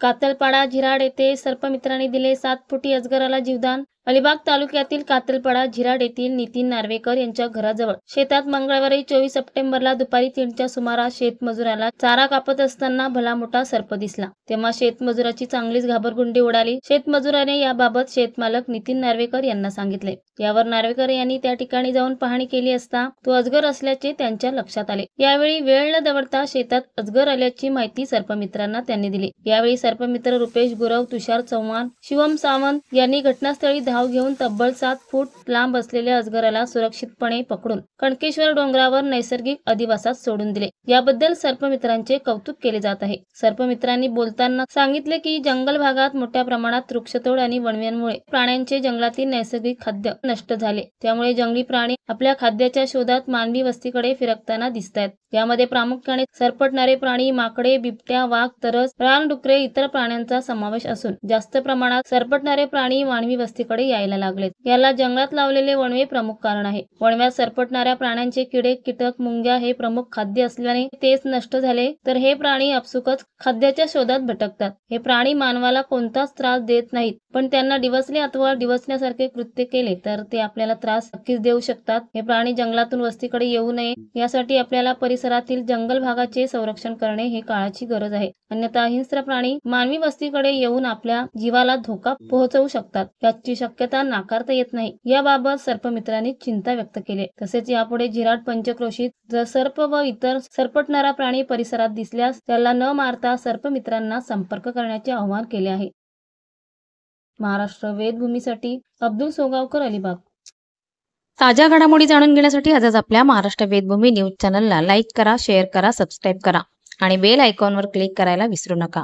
कातलपाडा झिराड येथे सर्पमित्रांनी दिले 7 फुटी अजगराला जीवदान। अलिबाग तालुक्यातील कातलपाडा झिराड येथील नितीन नार्वेकर यांच्या घराजवळ शेतात मंगळवारी 24 सप्टेंबरला दुपारी 3च्या सुमारास शेतमजुराला चारा कापत असताना भला मोठा सर्प दिसला। तेव्हा शेतमजुराची चांगलीच घाबरगुंडी उडाली। शेतमजुराने याबाबत शेतमालक नितीन नार्वेकर यांना सांगितले। यावर नार्वेकर यांनी त्या ठिकाणी जाऊन पाहणी केली असता तो अजगर असल्याचे त्यांच्या लक्षात आले। यावेळी वेळ न दवडता शेतात अजगर आल्याची माहिती सर्पमित्रांना त्यांनी दिली। यावेळी सर्पमित्र रुपेश गुरव, तुषार चव्हाण, शिवम सावंत यांनी घटनास्थळी धाव घेऊन तब्बल 7 फूट लांब असलेल्या अजगराला सुरक्षितपणे पकडून कणकेश्वर डोंगरावर नैसर्गिक अधिवासात सोडून दिले। याबद्दल सर्पमित्रांचे कौतुक केले जात आहे। सर्पमित्रांनी बोलताना सांगितले की जंगल भागात मोठ्या प्रमाणात वृक्षतोड आणि वणव्यांमुळे प्राण्यांचे जंगलातील नैसर्गिक खाद्य नष्ट झाले। त्यामुळे जंगली प्राणी आपल्या खाद्याच्या शोधात मानवी वस्तीकडे फिरकताना दिसतात। यामध्ये प्रामुख्याने सरपटणारे प्राणी, माकडे, बिबट्या, वाघ, तरस, रानडुकरे इतर प्राण्यांचा समावेश असून जास्त प्रमाणात सरपटणारे प्राणी मानवी वस्तीकडे यायला लागलेत। याला जंगलात लावलेले वणवे प्रमुख कारण आहे। वणव्यात सरपटणाऱ्या प्राण्यांचे किडे, कीटक, मुंग्या हे प्रमुख खाद्य असल्याने तेच नष्ट झाले तर हे प्राणी आपसुकच खाद्याच्या शोधात भटकतात। हे प्राणी मानवाला कोणताच त्रास देत नाहीत, पण त्यांना डिवचले अथवा डिवचण्यासारखे कृत्य केले तर ते आपल्याला त्रास नक्कीच देऊ शकतात। हे प्राणी जंगलातून वस्तीकडे येऊ नये यासाठी आपल्याला परिसरातील जंगल भागाचे संरक्षण करणे हे काळाची गरज आहे। अन्यथा हिंस्र प्राणी मानवी वस्तीकडे येऊन आपल्या जीवाला धोका पोहोचवू शकतात, याची शक्यता नाकारता येत नाही। याबाबत सर्पमित्रांनी चिंता व्यक्त केली। तसेच यापुढे झिराड पंचक्रोशीत जर सर्प व इतर सरपटणारा प्राणी परिसरात दिसल्यास त्याला न मारता सर्पमित्रांना संपर्क करण्याचे आवाहन केले आहे। महाराष्ट्र वेदभूमीसाठी अब्दुल सोगावकर, अलिबाग। ताज्या घडामोडी जाणून घेण्यासाठी आजच आपल्या महाराष्ट्र वेदभूमी न्यूज चॅनलला लाईक करा, शेअर करा, सबस्क्राईब करा आणि बेल आयकॉनवर क्लिक करायला विसरू नका।